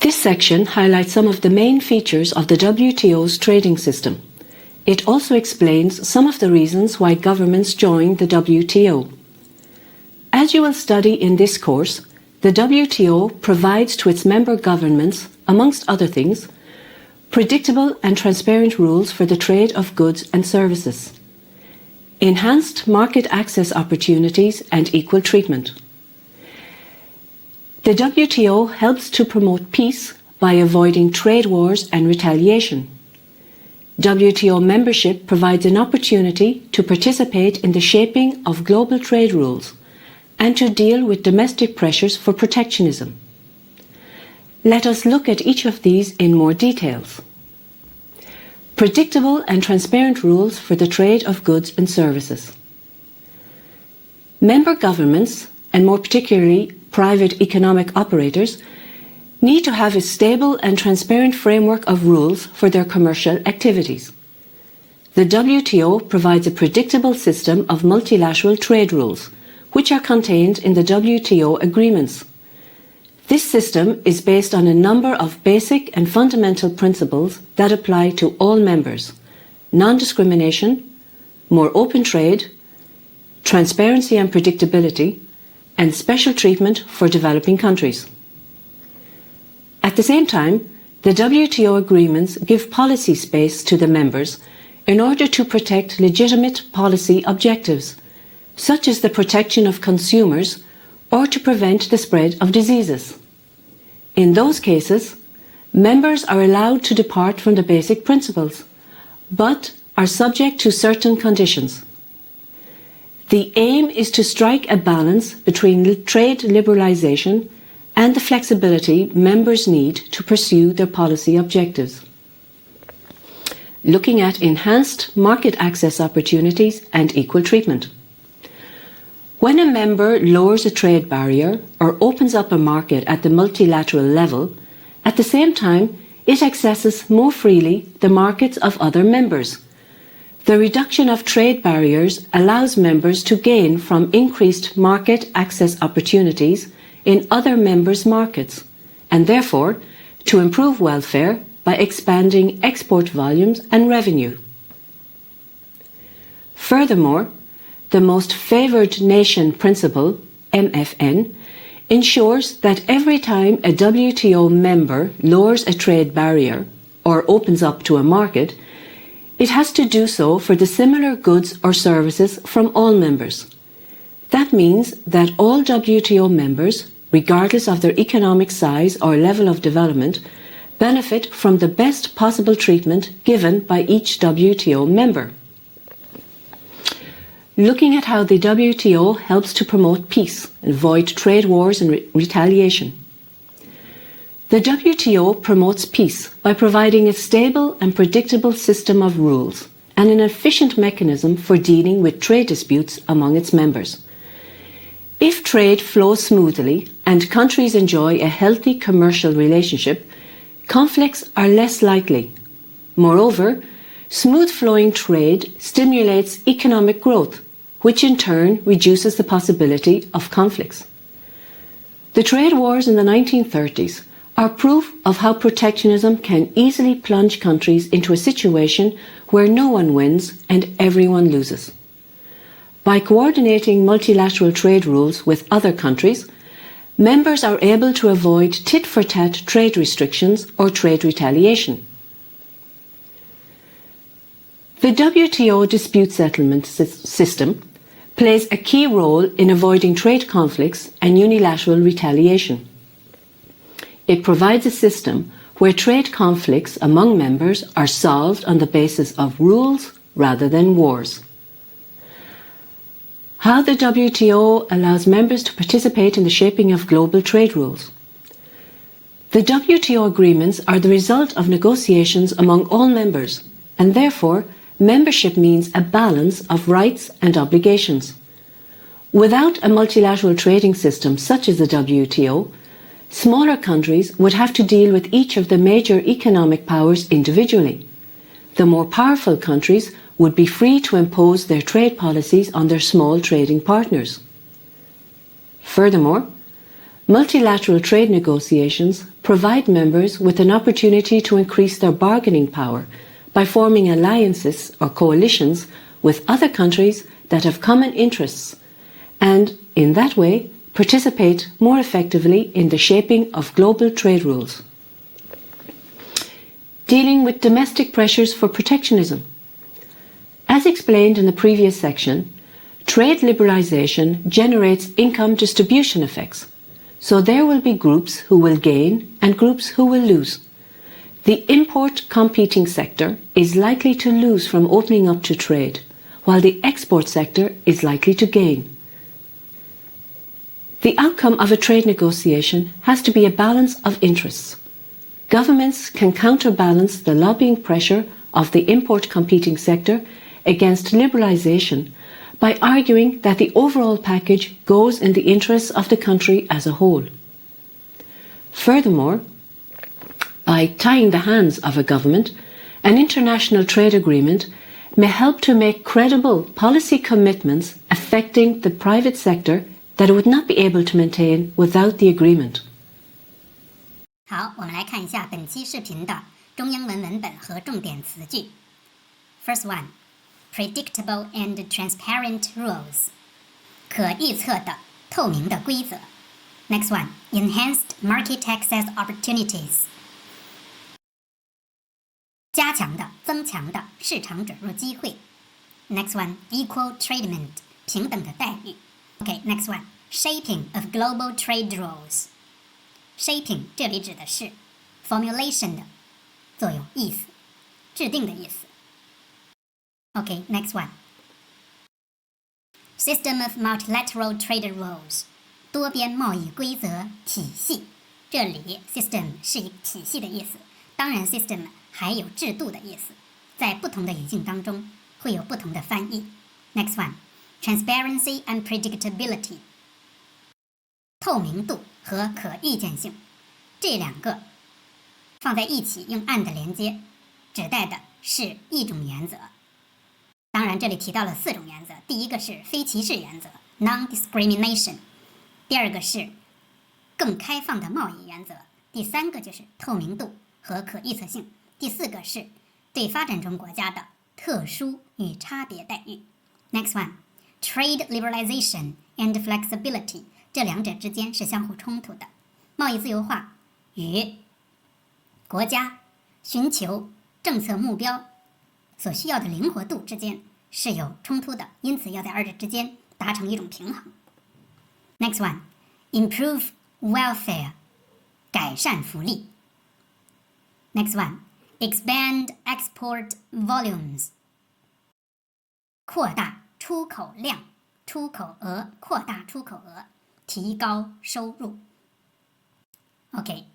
This section highlights some of the main features of the WTO's trading system. It also explains some of the reasons why governments join the WTO. As you will study in this course, the WTO provides to its member governments, amongst other things, predictable and transparent rules for the trade of goods and services, enhanced market access opportunities and equal treatment. The WTO helps to promote peace by avoiding trade wars and retaliation. WTO membership provides an opportunity to participate in the shaping of global trade rules and to deal with domestic pressures for protectionism. Let us look at each of these in more details. Predictable and transparent rules for the trade of goods and services. Member governments, and more particularly private economic operators, need to have a stable and transparent framework of rules for their commercial activities. The WTO provides a predictable system of multilateral trade rules, which are contained in the WTO agreements. This system is based on a number of basic and fundamental principles that apply to all members: non-discrimination, more open trade, transparency and predictability, and special treatment for developing countries. At the same time, the WTO agreements give policy space to the members in order to protect legitimate policy objectives, such as the protection of consumers or to prevent the spread of diseases. In those cases, members are allowed to depart from the basic principles, but are subject to certain conditions. The aim is to strike a balance between trade liberalization and the flexibility members need to pursue their policy objectives. Looking at enhanced market access opportunities and equal treatment. When a member lowers a trade barrier or opens up a market at the multilateral level, at the same time it accesses more freely the markets of other members. The reduction of trade barriers allows members to gain from increased market access opportunities in other members' markets, and therefore to improve welfare by expanding export volumes and revenue. Furthermore, the most favored nation principle, MFN, ensures that every time a WTO member lowers a trade barrier or opens up to a market, it has to do so for the similar goods or services from all members. That means that all WTO members, regardless of their economic size or level of development, benefit from the best possible treatment given by each WTO member. Looking at how the WTO helps to promote peace and avoid trade wars and retaliation. The WTO promotes peace by providing a stable and predictable system of rules and an efficient mechanism for dealing with trade disputes among its members. If trade flows smoothly and countries enjoy a healthy commercial relationship, conflicts are less likely. Moreover, smooth-flowing trade stimulates economic growth, which in turn reduces the possibility of conflicts. The trade wars in the 1930s are proof of how protectionism can easily plunge countries into a situation where no one wins and everyone loses. By coordinating multilateral trade rules with other countries, members are able to avoid tit-for-tat trade restrictions or trade retaliation. The WTO dispute settlement system plays a key role in avoiding trade conflicts and unilateral retaliation. It provides a system where trade conflicts among members are solved on the basis of rules rather than wars. How the WTO allows members to participate in the shaping of global trade rules. The WTO agreements are the result of negotiations among all members, and therefore membership means a balance of rights and obligations. Without a multilateral trading system such as the WTO, smaller countries would have to deal with each of the major economic powers individually. The more powerful countries would be free to impose their trade policies on their small trading partners. Furthermore, multilateral trade negotiations provide members with an opportunity to increase their bargaining power by forming alliances or coalitions with other countries that have common interests, and in that way participate more effectively in the shaping of global trade rules. Dealing with domestic pressures for protectionism. As explained in the previous section, trade liberalization generates income distribution effects, so there will be groups who will gain and groups who will lose. The import competing sector is likely to lose from opening up to trade, while the export sector is likely to gain. The outcome of a trade negotiation has to be a balance of interests. Governments can counterbalance the lobbying pressure of the import competing sector against liberalization by arguing that the overall package goes in the interests of the country as a whole. Furthermore, by tying the hands of a government, an international trade agreement may help to make credible policy commitments affecting the private sector that it would not be able to maintain without the agreement. 好，我们来看一下本期视频的中英文文本和重点词句。First one, predictable and transparent rules. 可预测的、透明的规则。Next one, enhanced market access opportunities. 加强的、增强的市场准入机会。Next one, equal treatment. 平等的待遇。Okay, next one, shaping of global trade rules. Shaping 这里指的是 formulation 的作用、意思，制定的意思。Okay, next one. System of multilateral trade rules. 多边贸易规则体系。这里 system 是一体系的意思，当然 system 还有制度的意思，在不同的语境当中会有不同的翻译。Next one. Transparency and predictability. 透明度和可预见性，这两个放在一起用 and 连接，指代的是一种原则。当然，这里提到了4种原则，第一个是非歧视原则 （non-discrimination）， 第二个是更开放的贸易原则，第三个就是透明度和可预测性，第四个是对发展中国家的特殊与差别待遇。Next one, trade liberalization and flexibility. 这两者之间是相互冲突的，贸易自由化与国家寻求政策目标所需要的灵活度之间是有冲突的，因此要在二者之间达成一种平衡。Next one, improve welfare. 改善福利。Next one, expand export volumes. 扩大出口量、出口额，扩大出口额。提高收入。OK,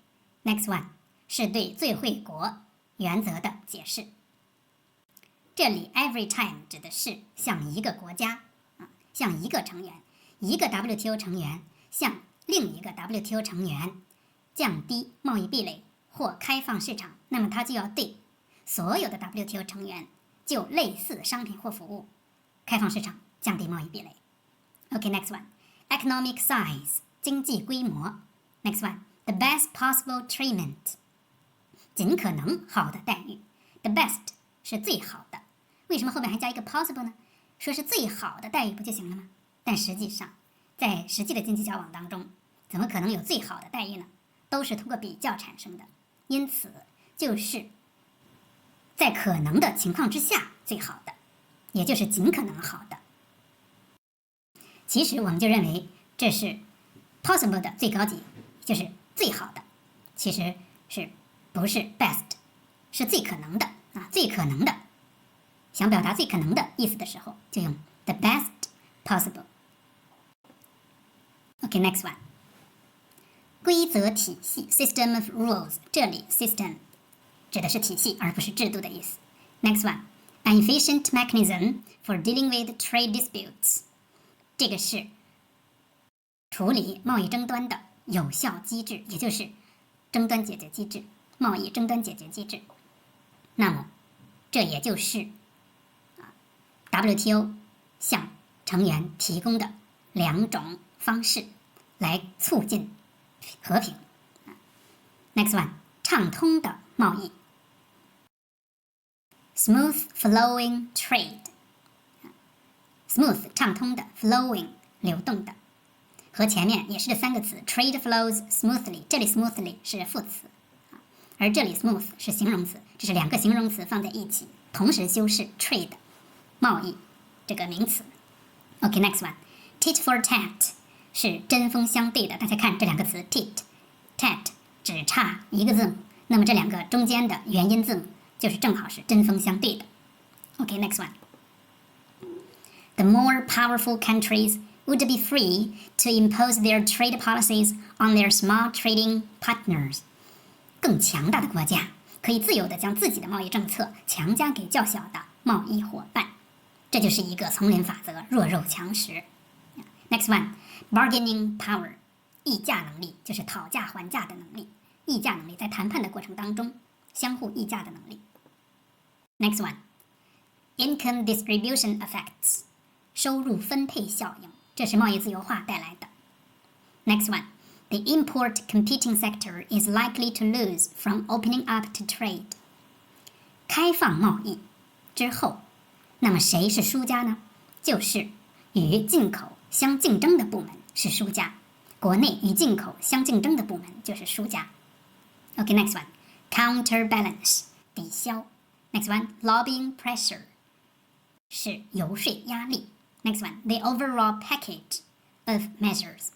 next one 是对最惠国原则的解释。这里 every time 指的是向一个国家，向一个成员，一个 WTO 成员向另一个 WTO 成员降低贸易壁垒或开放市场，那么它就要对所有的 WTO 成员就类似的商品或服务开放市场，降低贸易壁垒。OK, next one.Economic size 经济规模。Next one, the best possible treatment 尽可能好的待遇。The best 是最好的，为什么后面还加一个 possible 呢？说是最好的待遇不就行了吗？但实际上，在实际的经济交往当中，怎么可能有最好的待遇呢？都是通过比较产生的，因此就是在可能的情况之下最好的，也就是尽可能好的。其实我们就认为这是 possible 的最高级，就是最好的，其实是不是 best， 是最可能的啊，最可能的。想表达最可能的意思的时候，就用 the best possible。OK, next one， 规则体系 system of rules， 这里 system 指的是体系而不是制度的意思。Next one, an efficient mechanism for dealing with trade disputes。这个是处理贸易争端的有效机制，也就是争端解决机制，贸易争端解决机制。那么，这也就是WTO 向成员提供的2种方式来促进和平。Next one， 畅通的贸易。Smooth flowing trade。Smooth 畅通的 ，flowing 流动的，和前面也是这三个词 ，trade flows smoothly。这里 smoothly 是副词，而这里 smooth 是形容词，这是两个形容词放在一起，同时修饰 trade 贸易这个名词。OK，next one，tit for tat 是针锋相对的。大家看这两个词 tit、tat 只差一个字母，那么这两个中间的元音字母就是正好是针锋相对的。OK，next one，the more powerful countries would be free to impose their trade policies on their small trading partners。更强大的国家可以自由地将自己的贸易政策强加给较小的贸易伙伴，这就是一个丛林法则，弱肉强食。Next one， bargaining power， 议价能力就是讨价还价的能力，议价能力在谈判的过程当中相互议价的能力。Next one， income distribution effects， 收入分配效应，这是贸易自由化带来的。Next one，the import competing sector is likely to lose from opening up to trade。 开放贸易之后，那么谁是输家呢？就是与进口相竞争的部门是输家，国内与进口相竞争的部门就是输家。OK，next one，counterbalance 抵消。Next one，lobbying pressure 是游说压力。Next one，the overall package of measures，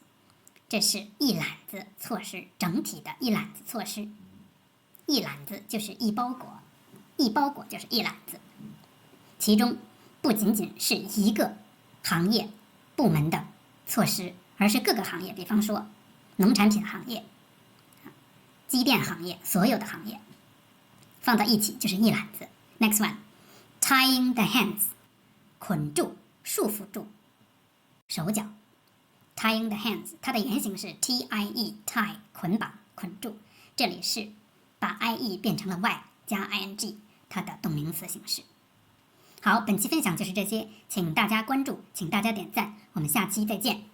这是一揽子措施，整体的一揽子措施。一揽子就是一包裹，一包裹就是一揽子，其中不仅仅是一个行业部门的措施，而是各个行业，比方说农产品行业、机电行业，所有的行业放到一起就是一揽子。Next one，tying the hands， 捆住、束缚住手脚。tying the hands， 它的原型是 tie， 捆绑、捆住，这里是把 ie 变成了 y 加 ing， 它的动名词形式。好，本期分享就是这些，请大家关注，请大家点赞，我们下期再见。